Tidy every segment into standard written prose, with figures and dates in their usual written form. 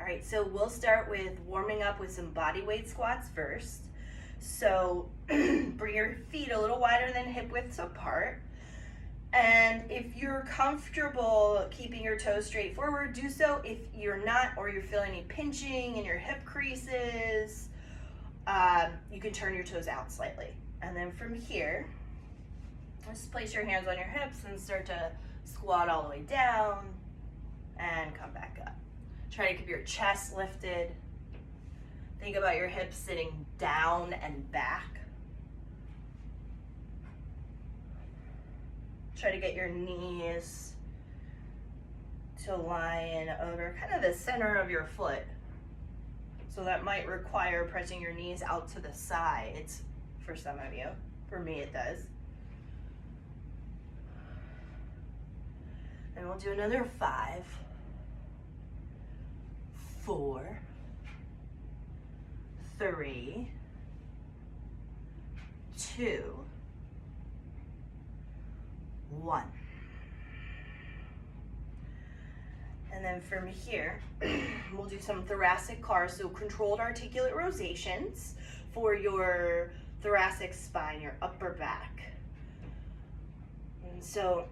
All right, so we'll start with warming up with some body weight squats first. So bring your feet a little wider than hip widths apart. And if you're comfortable keeping your toes straight forward, do so. If you're not, or you're feeling any pinching in your hip creases, you can turn your toes out slightly. And then from here, just place your hands on your hips and start to squat all the way down and come back up. Try to keep your chest lifted. Think about your hips sitting down and back. Try to get your knees to lie in over kind of the center of your foot. So that might require pressing your knees out to the sides for some of you. For me, it does. And we'll do another 5, 4, 3, 2, 1. And then from here, we'll do some thoracic cars, so controlled articulate rotations for your thoracic spine, your upper back. And so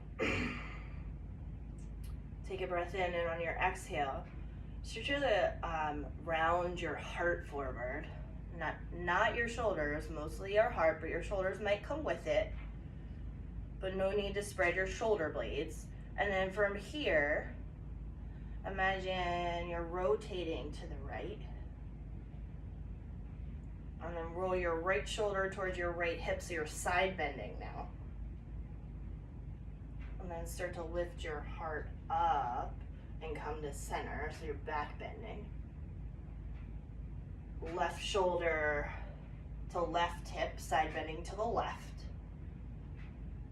take a breath in, and on your exhale, start to round your heart forward. Not your shoulders, mostly your heart, but your shoulders might come with it. But no need to spread your shoulder blades. And then from here, imagine you're rotating to the right. And then roll your right shoulder towards your right hip, so you're side bending now. And then start to lift your heart up and come to center, so you're back bending. Left shoulder to left hip, side bending to the left.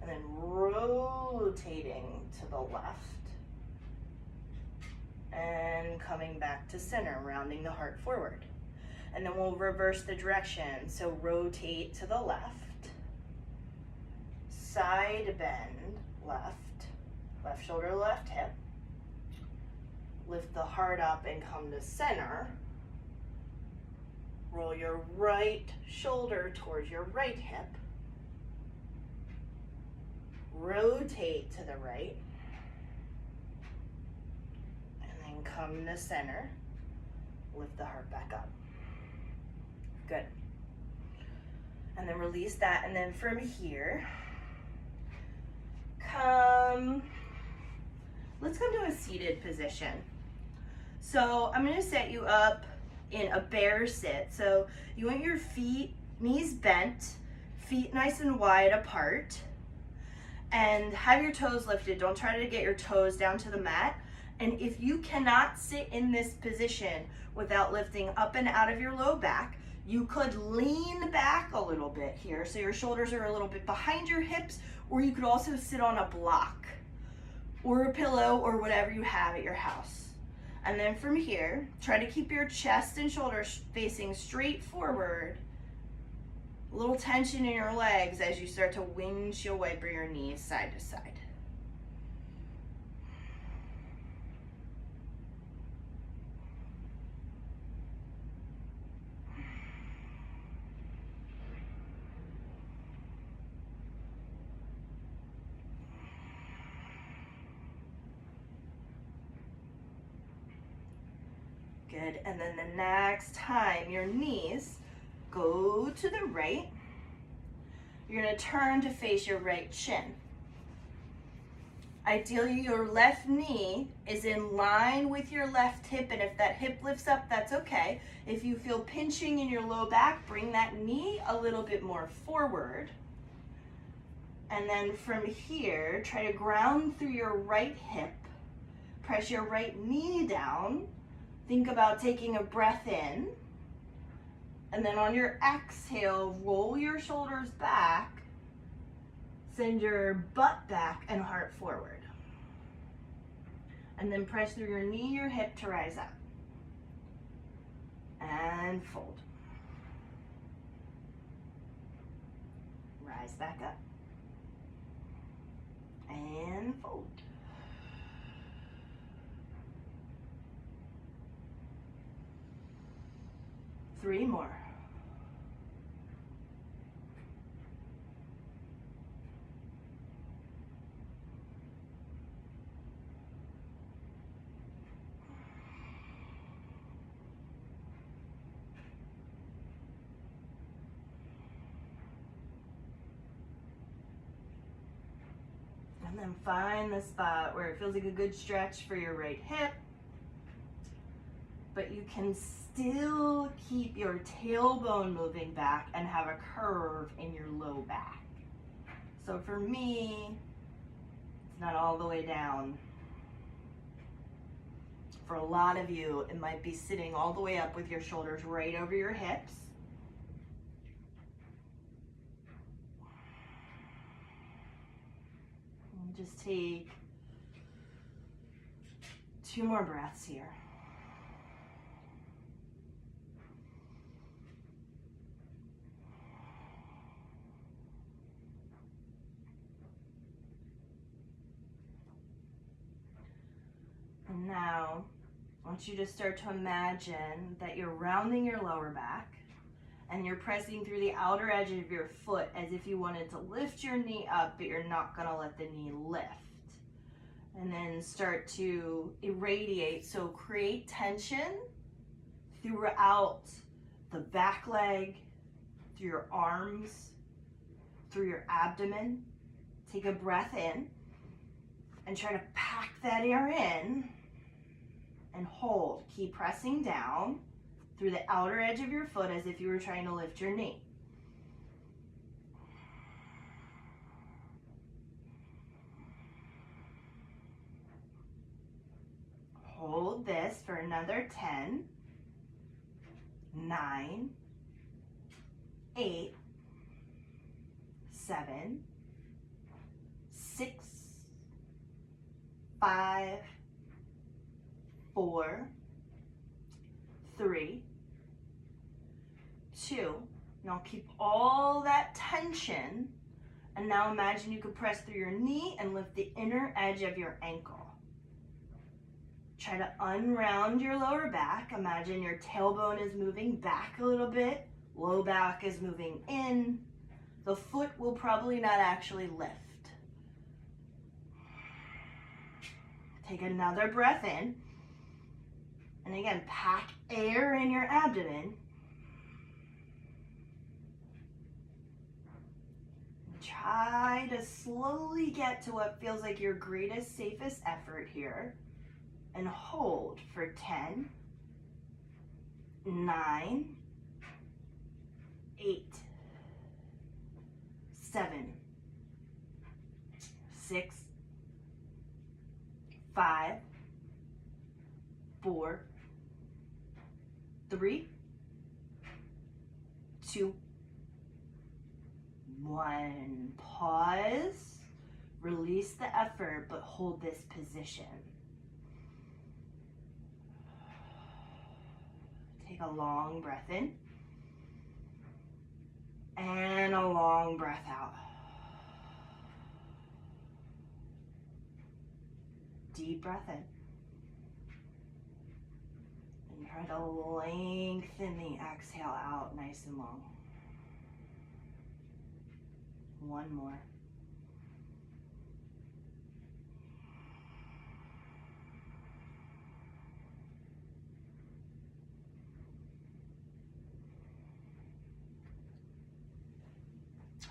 And then rotating to the left. And coming back to center, rounding the heart forward. And then we'll reverse the direction. So rotate to the left. Side bend, left. Left shoulder, left hip. Lift the heart up and come to center. Roll your right shoulder towards your right hip. Rotate to the right. And then come to center. Lift the heart back up. Good. And then release that. And then from here, let's come to a seated position. So I'm going to set you up in a bear sit. So you want your feet, knees bent, feet nice and wide apart, and have your toes lifted. Don't try to get your toes down to the mat. And if you cannot sit in this position without lifting up and out of your low back, you could lean back a little bit here, so your shoulders are a little bit behind your hips, or you could also sit on a block or a pillow or whatever you have at your house. And then from here, try to keep your chest and shoulders facing straight forward. A little tension in your legs as you start to windshield wiper your knees side to side. Good, and then the next time your knees go to the right, you're gonna turn to face your right shin. Ideally, your left knee is in line with your left hip, and if that hip lifts up, that's okay. If you feel pinching in your low back, bring that knee a little bit more forward. And then from here, try to ground through your right hip, press your right knee down. Think about taking a breath in, and then on your exhale, roll your shoulders back, send your butt back and heart forward. And then press through your knee, your hip to rise up. And fold. Rise back up. And fold. 3 more. And then find the spot where it feels like a good stretch for your right hip, but you can still keep your tailbone moving back and have a curve in your low back. So for me, it's not all the way down. For a lot of you, it might be sitting all the way up with your shoulders right over your hips. And just take 2 more breaths here. And now, I want you to start to imagine that you're rounding your lower back and you're pressing through the outer edge of your foot as if you wanted to lift your knee up, but you're not gonna let the knee lift. And then start to irradiate, so create tension throughout the back leg, through your arms, through your abdomen. Take a breath in and try to pack that air in and hold. Keep pressing down through the outer edge of your foot as if you were trying to lift your knee. Hold this for another 10, 9, 8, 7, 6, 5, 4, 3, 2. Now keep all that tension, and now imagine you could press through your knee and lift the inner edge of your ankle. Try to unround your lower back. Imagine your tailbone is moving back a little bit, low back is moving in. The foot will probably not actually lift. Take another breath in. And again, pack air in your abdomen. Try to slowly get to what feels like your greatest, safest effort here. And hold for 10, 9, 8, 7, 6, 5, 4, 3, 2, 1. Pause, release the effort, but hold this position. Take a long breath in and a long breath out. Deep breath in. And try to lengthen the exhale out nice and long. 1 more.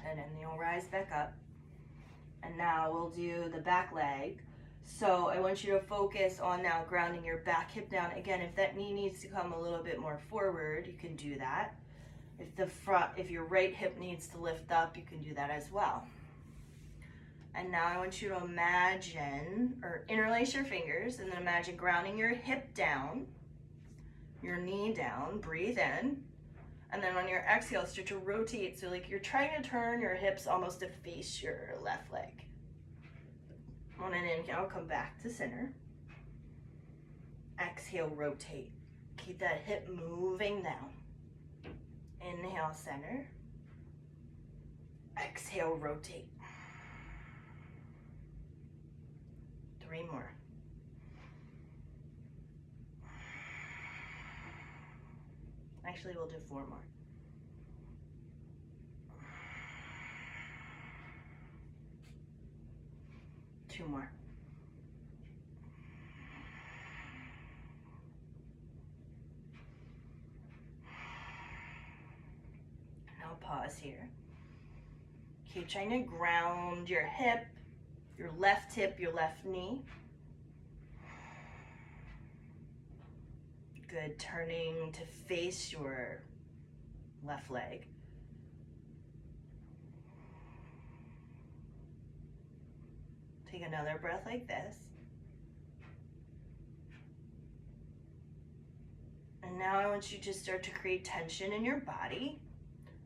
And then you'll rise back up. And now we'll do the back leg. So I want you to focus on now grounding your back hip down. Again, if that knee needs to come a little bit more forward, you can do that. If your right hip needs to lift up, you can do that as well. And now I want you to imagine, or interlace your fingers, and then imagine grounding your hip down, your knee down, breathe in. And then on your exhale, start to rotate. So like you're trying to turn your hips almost to face your left leg. On an inhale, come back to center. Exhale, rotate. Keep that hip moving down. Inhale, center. Exhale, rotate. 3 more. Actually, we'll do 4 more. Two more. Now pause here. Keep trying to ground your hip, your left hip, your left knee. Good, turning to face your left leg. Take another breath like this. And now I want you to start to create tension in your body.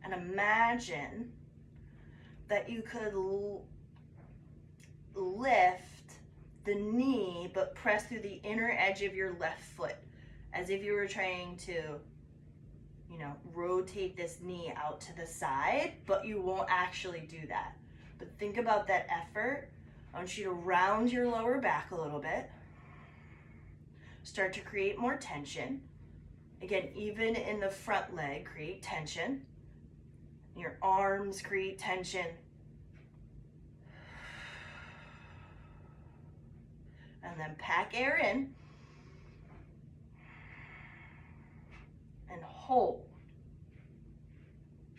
And imagine that you could lift the knee, but press through the inner edge of your left foot, as if you were trying to, rotate this knee out to the side, but you won't actually do that. But think about that effort. I want you to round your lower back a little bit. Start to create more tension. Again, even in the front leg, create tension. Your arms create tension. And then pack air in. And hold.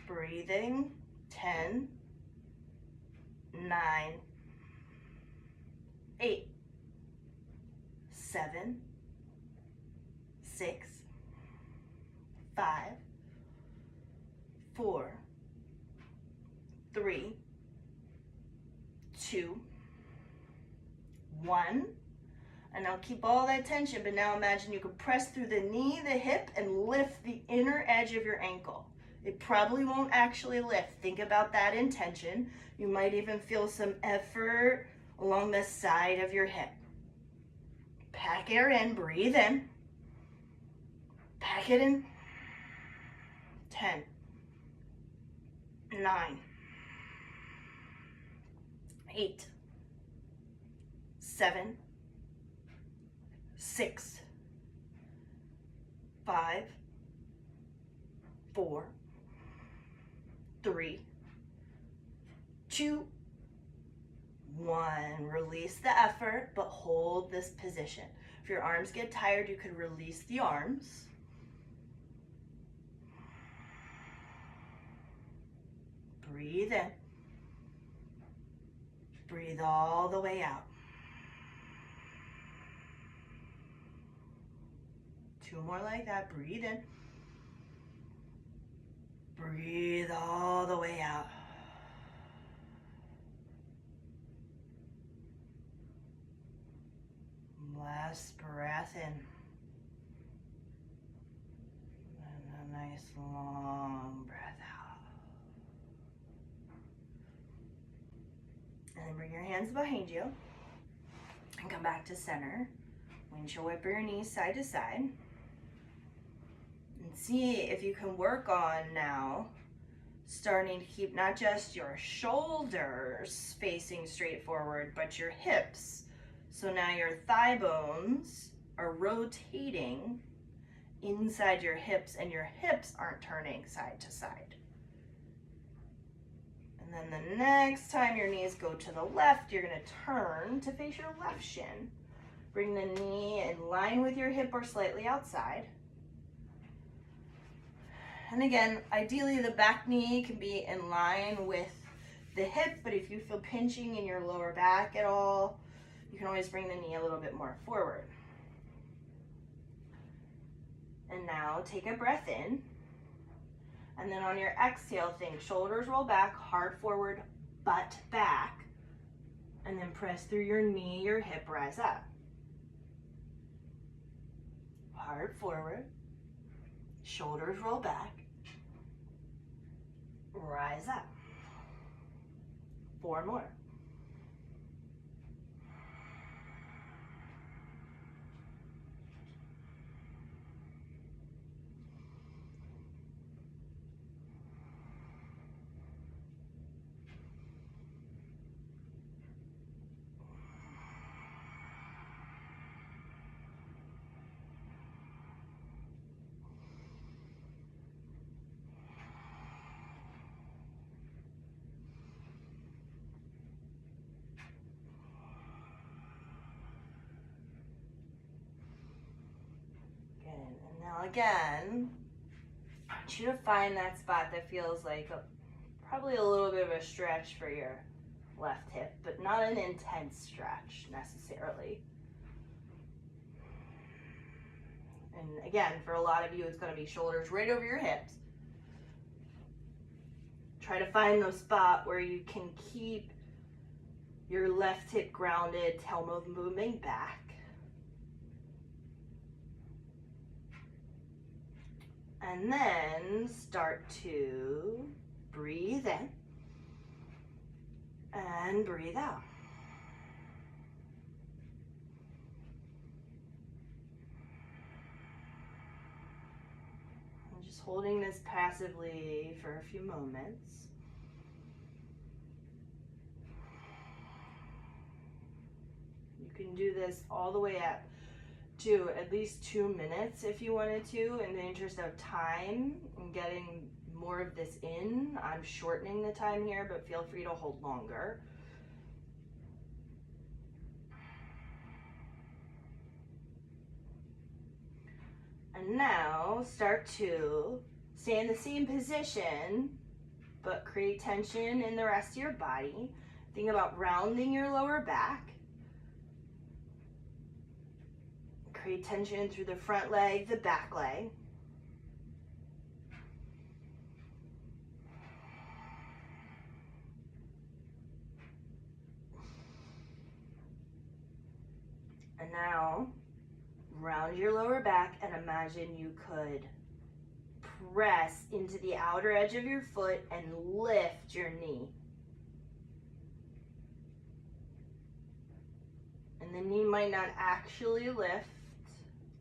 Breathing. 10, 9, 8, 7, 6, 5, 4, 3, 2, 1. And now keep all that tension, but now imagine you could press through the knee, the hip, and lift the inner edge of your ankle. It probably won't actually lift. Think about that intention. You might even feel some effort along the side of your hip. Pack air in, breathe in. Pack it in. 10, 9, 8, 7, 6, 5, 4, 3, 2, 1. Release the effort, but hold this position. If your arms get tired, you could release the arms. Breathe in. Breathe all the way out. 2 more like that. Breathe in. Breathe all the way out. Last breath in. And a nice long breath out. And then bring your hands behind you and come back to center. Windshield wiper your knees side to side. And see if you can work on now starting to keep not just your shoulders facing straight forward, but your hips. So now your thigh bones are rotating inside your hips and your hips aren't turning side to side. And then the next time your knees go to the left, you're going to turn to face your left shin. Bring the knee in line with your hip or slightly outside. And again, ideally the back knee can be in line with the hip, but if you feel pinching in your lower back at all, you can always bring the knee a little bit more forward. And now take a breath in. And then on your exhale, think shoulders roll back, heart forward, butt back. And then press through your knee, your hip, rise up. Heart forward, shoulders roll back, rise up. 4 more. Now again, I want you to find that spot that feels like probably a little bit of a stretch for your left hip, but not an intense stretch necessarily. And again, for a lot of you, it's going to be shoulders right over your hips. Try to find the spot where you can keep your left hip grounded, tail moving back. And then start to breathe in and breathe out. I'm just holding this passively for a few moments. You can do this all the way up to at least 2 minutes if you wanted to. In the interest of time and getting more of this in, I'm shortening the time here, but feel free to hold longer. And now start to stay in the same position, but create tension in the rest of your body. Think about rounding your lower back. Create tension through the front leg, the back leg. And now, round your lower back and imagine you could press into the outer edge of your foot and lift your knee. And the knee might not actually lift.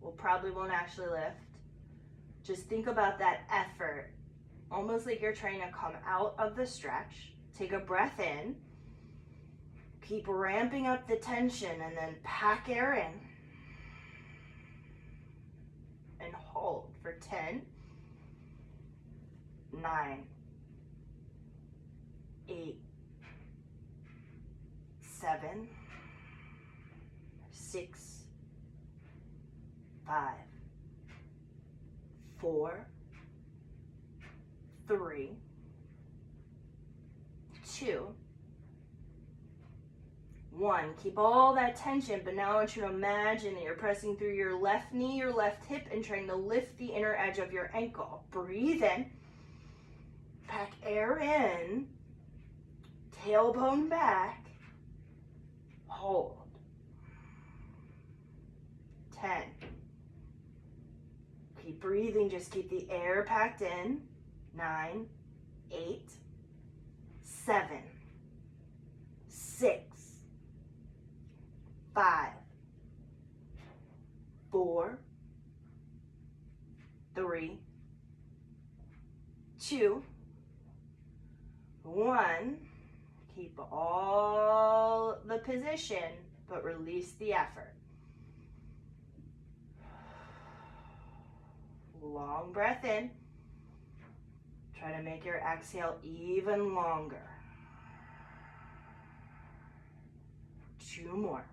Well, probably won't actually lift. Just think about that effort, almost like you're trying to come out of the stretch. Take a breath in. Keep ramping up the tension and then pack air in. And hold for 10, 9, 8, 7, 6, 5, 4, 3, 2, 1. Keep all that tension, but now I want you to imagine that you're pressing through your left knee, your left hip, and trying to lift the inner edge of your ankle. Breathe in, pack air in, tailbone back, hold. 10. Keep breathing, just keep the air packed in. 9, 8, 7, 6, 5, 4, 3, 2, 1. Keep all the position, but release the effort. Long breath in. Try to make your exhale even longer. 2 more.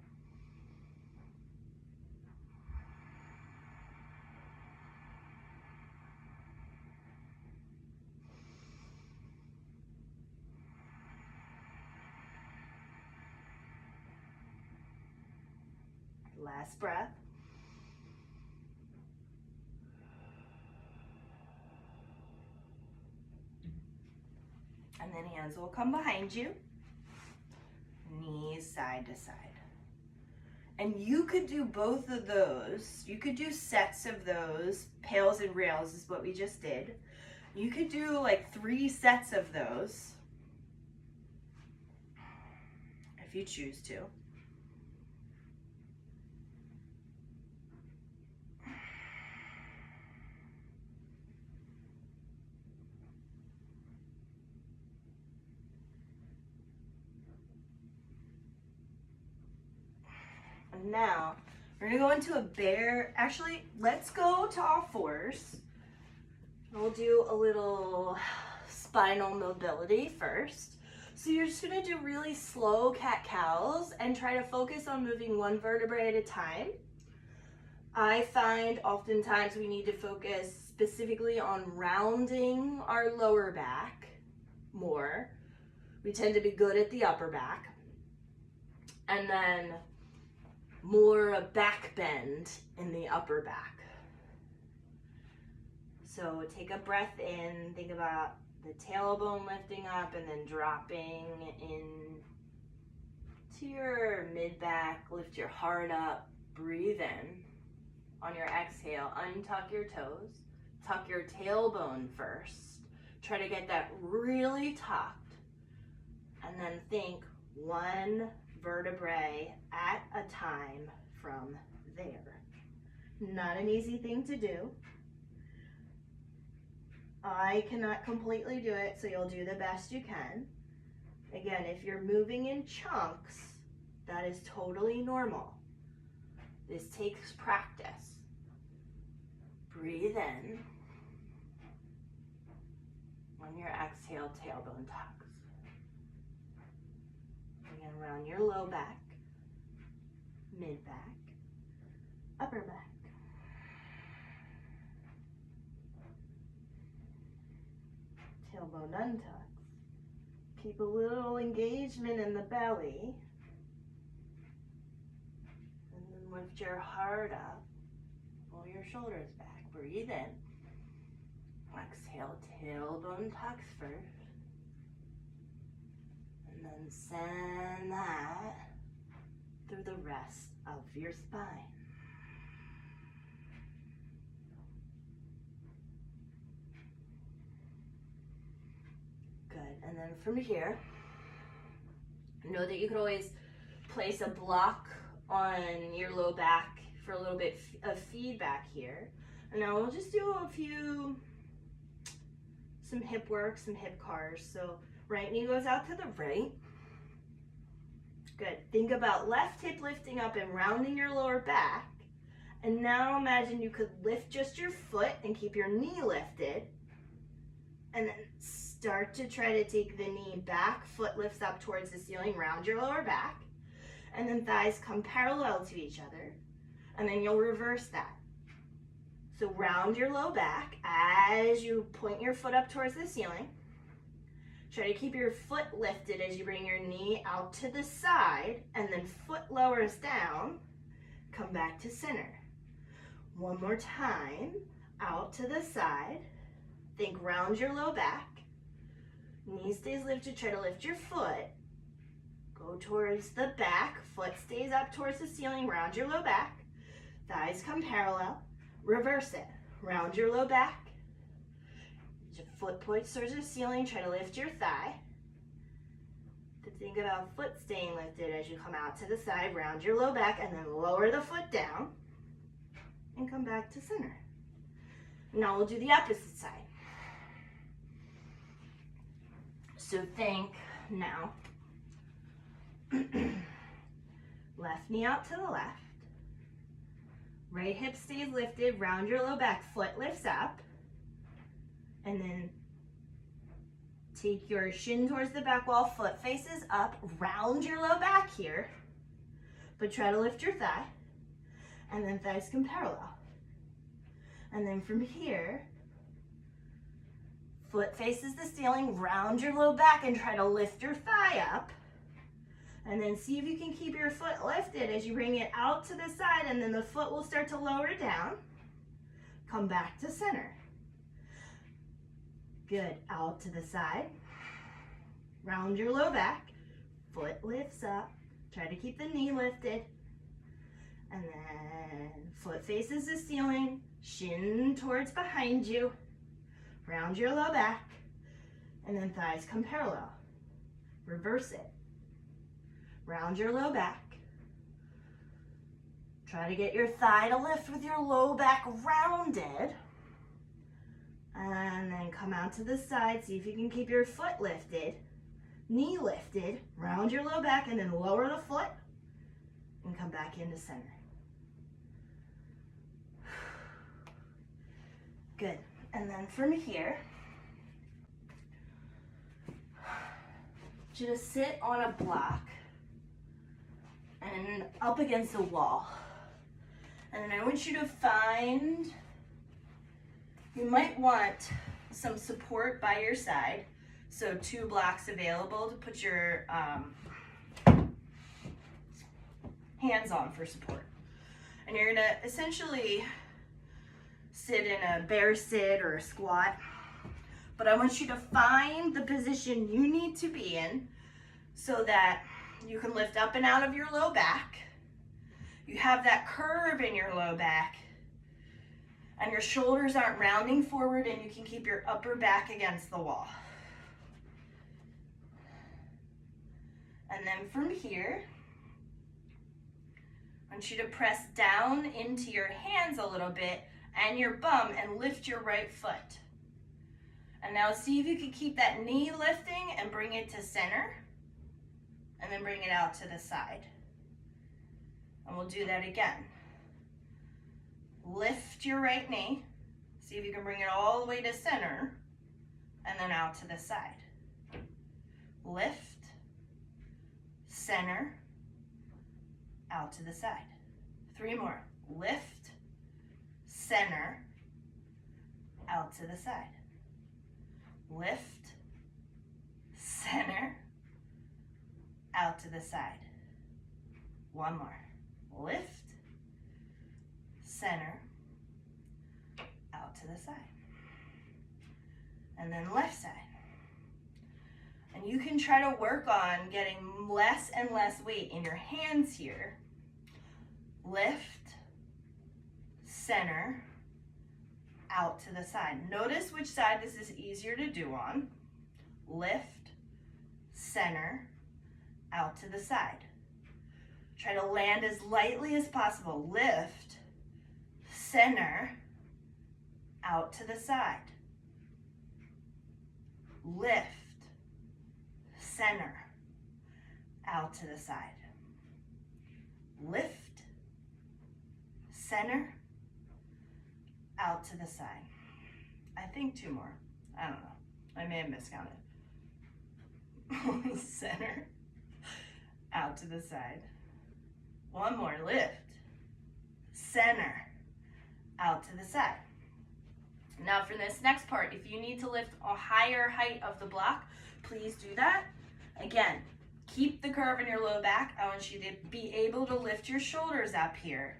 Last breath. And then hands will come behind you, knees side to side. And you could do both of those. You could do sets of those. Pails and rails is what we just did. You could do like 3 sets of those if you choose to. Now, we're gonna go into a bear. Actually, let's go to all fours. We'll do a little spinal mobility first. So you're just gonna do really slow cat-cows and try to focus on moving 1 vertebrae at a time. I find oftentimes we need to focus specifically on rounding our lower back more. We tend to be good at the upper back. And then more a back bend in the upper back. So take a breath in, think about the tailbone lifting up and then dropping in to your mid-back, lift your heart up, breathe in. On your exhale, untuck your toes, tuck your tailbone first. Try to get that really tucked, and then think one vertebrae at a time from there. Not an easy thing to do. I cannot completely do it, so you'll do the best you can. Again, if you're moving in chunks, that is totally normal. This takes practice. Breathe in. On your exhale, tailbone tucks. Again, around your low back, mid back, upper back. Tailbone untucks. Keep a little engagement in the belly. And then lift your heart up. Pull your shoulders back. Breathe in. Exhale, tailbone tucks first. And then send that through the rest of your spine. Good. And then from here, know that you can always place a block on your low back for a little bit of feedback here. And now we'll just do some hip work, some hip cars. So right knee goes out to the right. Good. Think about left hip lifting up and rounding your lower back. And now imagine you could lift just your foot and keep your knee lifted. And then start to try to take the knee back, foot lifts up towards the ceiling, round your lower back. And then thighs come parallel to each other. And then you'll reverse that. So round your low back as you point your foot up towards the ceiling. Try to keep your foot lifted as you bring your knee out to the side, and then foot lowers down. Come back to center. One more time, out to the side. Think round your low back. Knee stays lifted, try to lift your foot. Go towards the back, foot stays up towards the ceiling, round your low back. Thighs come parallel. Reverse it. Round your low back. Your foot points towards the ceiling. Try to lift your thigh. To think about foot staying lifted as you come out to the side. Round your low back and then lower the foot down. And come back to center. Now we'll do the opposite side. So think now. Left knee out to the left. Right hip stays lifted, round your low back, foot lifts up. And then take your shin towards the back wall, foot faces up, round your low back here. But try to lift your thigh. And then thighs come parallel. And then from here, foot faces the ceiling, round your low back and try to lift your thigh up. And then see if you can keep your foot lifted as you bring it out to the side, and then the foot will start to lower down. Come back to center. Good. Out to the side. Round your low back. Foot lifts up. Try to keep the knee lifted. And then foot faces the ceiling. Shin towards behind you. Round your low back. And then thighs come parallel. Reverse it. Round your low back. Try to get your thigh to lift with your low back rounded. And then come out to the side. See if you can keep your foot lifted. Knee lifted. Round your low back and then lower the foot. And come back into center. Good. And then from here, just sit on a block and up against the wall. And then I want you to find, you might want some support by your side. So 2 blocks available to put your hands on for support. And you're gonna essentially sit in a bear sit or a squat. But I want you to find the position you need to be in so that you can lift up and out of your low back. You have that curve in your low back and your shoulders aren't rounding forward, and you can keep your upper back against the wall. And then from here, I want you to press down into your hands a little bit and your bum and lift your right foot. And now see if you can keep that knee lifting and bring it to center, and then bring it out to the side. And we'll do that again. Lift your right knee. See if you can bring it all the way to center, and then out to the side. Lift, center, out to the side. 3 more. Lift, center, out to the side. Lift, center, out to the side. 1 more. Lift, center, out to the side. And then left side. And you can try to work on getting less and less weight in your hands here. Lift, center, out to the side. Notice which side this is easier to do on. Lift, center, out to the side. Try to land as lightly as possible. Lift, center, out to the side. Lift, center, out to the side. Lift, center, out to the side. I think 2 more. I don't know. I may have miscounted. Center, out to the side. 1 more. Lift, center, out to the side. Now for this next part, if you need to lift a higher height of the block, please do that. Again, keep the curve in your low back. I want you to be able to lift your shoulders up here.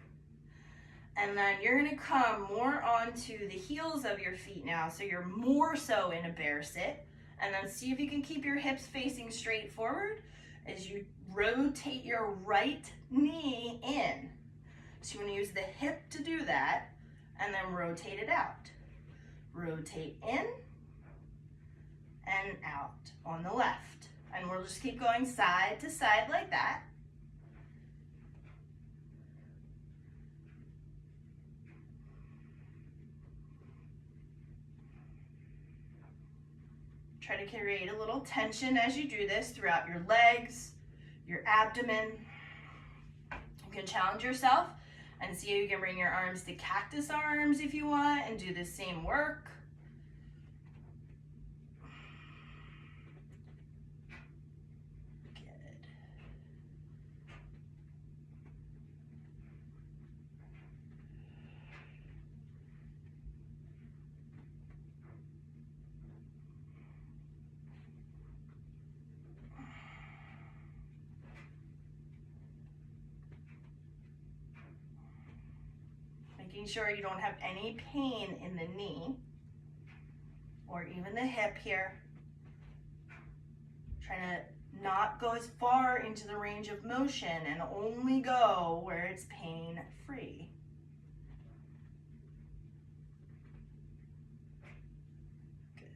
And then you're gonna come more onto the heels of your feet now, so you're more so in a bear sit. And then see if you can keep your hips facing straight forward as you rotate your right knee in. So you wanna use the hip to do that, and then rotate it out. Rotate in and out on the left. And we'll just keep going side to side like that. Try to create a little tension as you do this throughout your legs, your abdomen. You can challenge yourself and see if you can bring your arms to cactus arms if you want and do the same work. Good. Making sure you don't have any pain in the knee or even the hip here. Trying to not go as far into the range of motion and only go where it's pain-free. Good.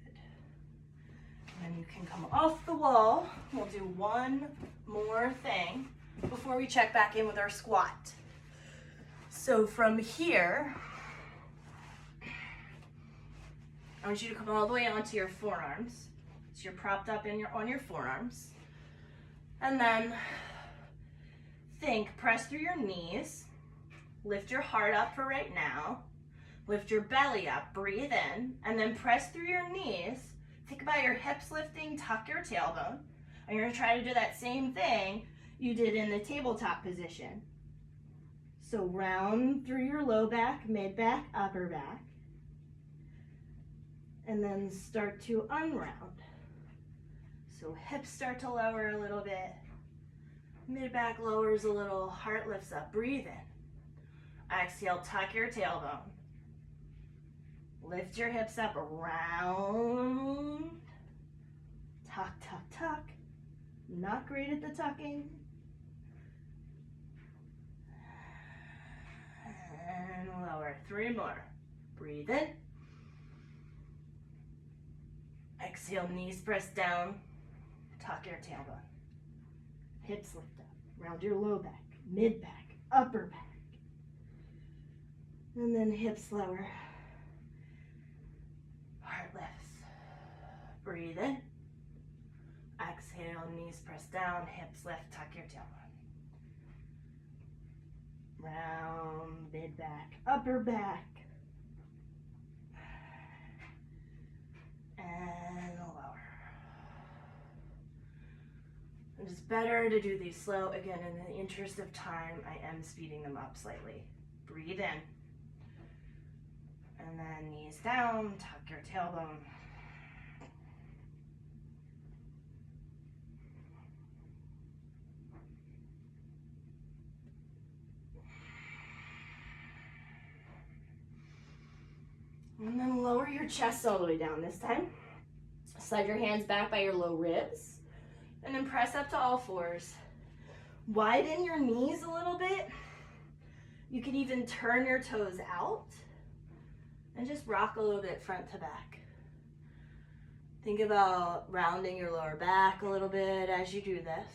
And then you can come off the wall. We'll do 1 more thing before we check back in with our squat. So from here, I want you to come all the way onto your forearms. So you're propped up on your forearms. And then press through your knees. Lift your heart up for right now. Lift your belly up, breathe in, and then press through your knees. Think about your hips lifting, tuck your tailbone. And you're gonna try to do that same thing you did in the tabletop position. So round through your low back, mid back, upper back. And then start to unround. So hips start to lower a little bit. Mid back lowers a little, heart lifts up. Breathe in. Exhale, tuck your tailbone. Lift your hips up, round. Tuck, tuck, tuck. Not great at the tucking. And lower. 3 more. Breathe in. Exhale, knees press down. Tuck your tailbone. Hips lift up. Round your low back, mid back, upper back. And then hips lower. Heart lifts. Breathe in. Exhale, knees press down, hips lift, tuck your tailbone. Round, mid back, upper back. And lower. It's better to do these slow. Again, in the interest of time, I am speeding them up slightly. Breathe in. And then knees down, tuck your tailbone. And then lower your chest all the way down this time. Slide your hands back by your low ribs. And then press up to all fours. Widen your knees a little bit. You can even turn your toes out. And just rock a little bit front to back. Think about rounding your lower back a little bit as you do this.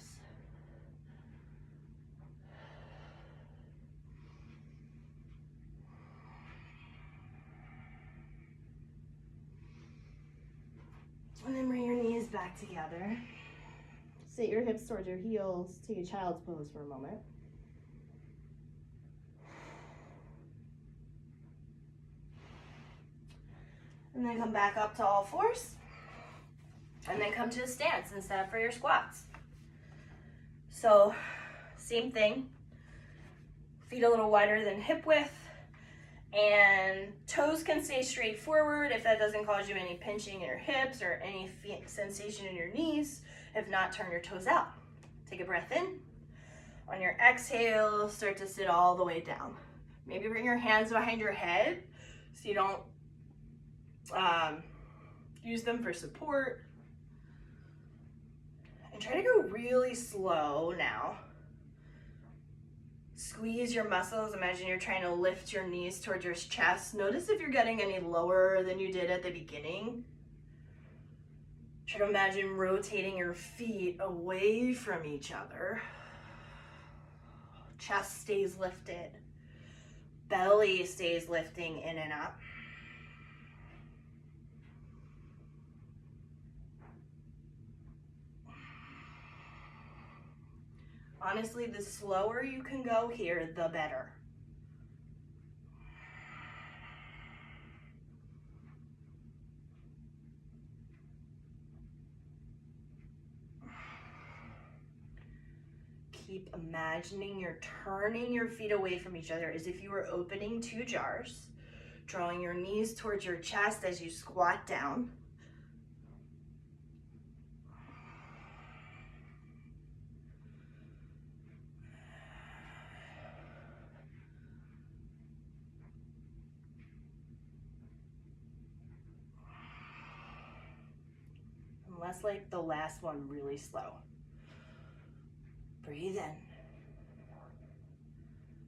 And then bring your knees back together. Sit your hips towards your heels. Take a child's pose for a moment. And then come back up to all fours. And then come to a stance and stand up for your squats. So, same thing. Feet a little wider than hip width. And toes can stay straight forward if that doesn't cause you any pinching in your hips or any sensation in your knees. If not, turn your toes out. Take a breath in. On your exhale, start to sit all the way down. Maybe bring your hands behind your head so you don't use them for support. And try to go really slow now. Squeeze your muscles. Imagine you're trying to lift your knees towards your chest. Notice if you're getting any lower than you did at the beginning. Try to imagine rotating your feet away from each other. Chest stays lifted. Belly stays lifting in and up. Honestly, the slower you can go here, the better. Keep imagining you're turning your feet away from each other as if you were opening 2 jars, drawing your knees towards your chest as you squat down. Unless like the last one really slow. Breathe in.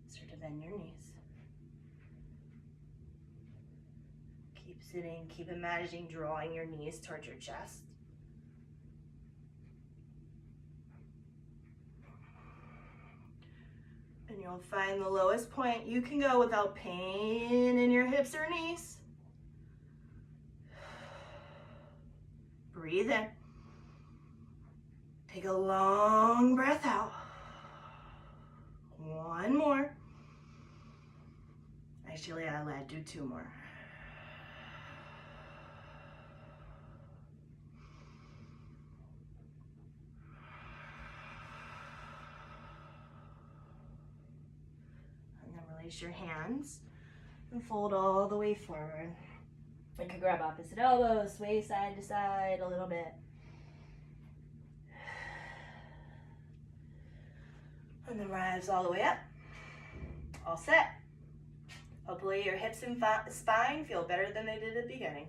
Start to bend your knees. Keep sitting, keep imagining drawing your knees towards your chest. And you'll find the lowest point you can go without pain in your hips or knees. Breathe in. Take a long breath out. 1 more. Actually, I'll do 2 more. And then Place your hands and fold all the way forward. You can grab opposite elbows, sway side to side a little bit. And then rise all the way up. All set. Hopefully your hips and spine feel better than they did at the beginning.